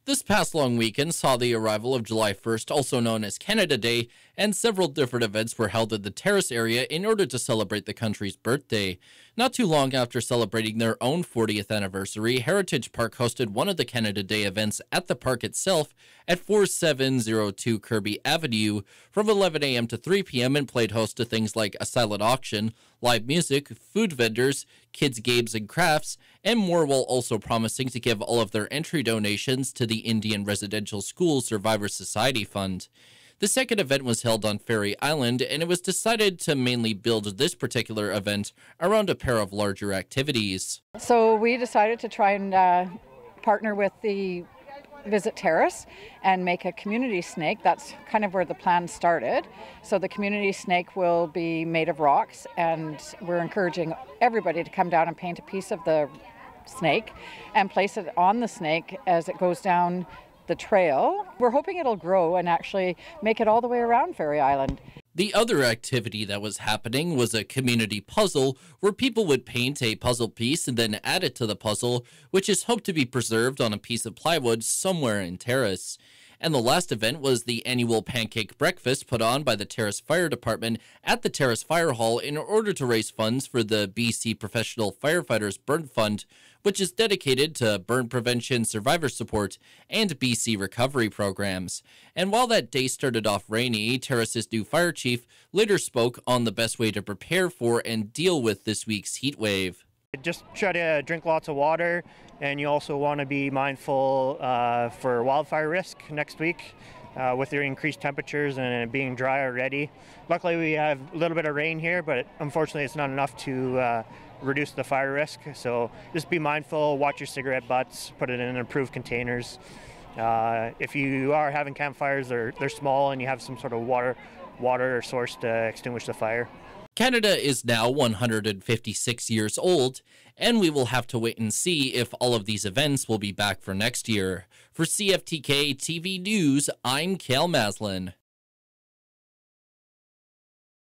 This past long weekend saw the arrival of July 1st, also known as Canada Day, and several different events were held in the Terrace area in order to celebrate the country's birthday. Not too long after celebrating their own 40th anniversary, Heritage Park hosted one of the Canada Day events at the park itself at 4702 Kirby Avenue from 11 a.m. to 3 p.m. and played host to things like a silent auction, live music, food vendors, kids' games and crafts, and more, while also promising to give all of their entry donations to the Indian Residential School Survivor Society Fund. The second event was held on Ferry Island, and it was decided to mainly build this particular event around a pair of larger activities. So we decided to try and partner with the Visit Terrace and make a community snake. That's kind of where the plan started. So the community snake will be made of rocks, and we're encouraging everybody to come down and paint a piece of the snake and place it on the snake as it goes down the trail. We're hoping it'll grow and actually make it all the way around Ferry Island. The other activity that was happening was a community puzzle where people would paint a puzzle piece and then add it to the puzzle, which is hoped to be preserved on a piece of plywood somewhere in Terrace. And the last event was the annual pancake breakfast put on by the Terrace Fire Department at the Terrace Fire Hall in order to raise funds for the BC Professional Firefighters Burn Fund, which is dedicated to burn prevention, survivor support, and BC recovery programs. And while that day started off rainy, Terrace's new fire chief later spoke on the best way to prepare for and deal with this week's heat wave. Just try to drink lots of water, and you also want to be mindful for wildfire risk next week with your increased temperatures and it being dry already. Luckily we have a little bit of rain here, but unfortunately it's not enough to reduce the fire risk. So just be mindful, watch your cigarette butts, put it in approved containers. If you are having campfires, they're small and you have some sort of water source to extinguish the fire. Canada is now 156 years old, and we will have to wait and see if all of these events will be back for next year. For CFTK-TV News, I'm Cael Maslin.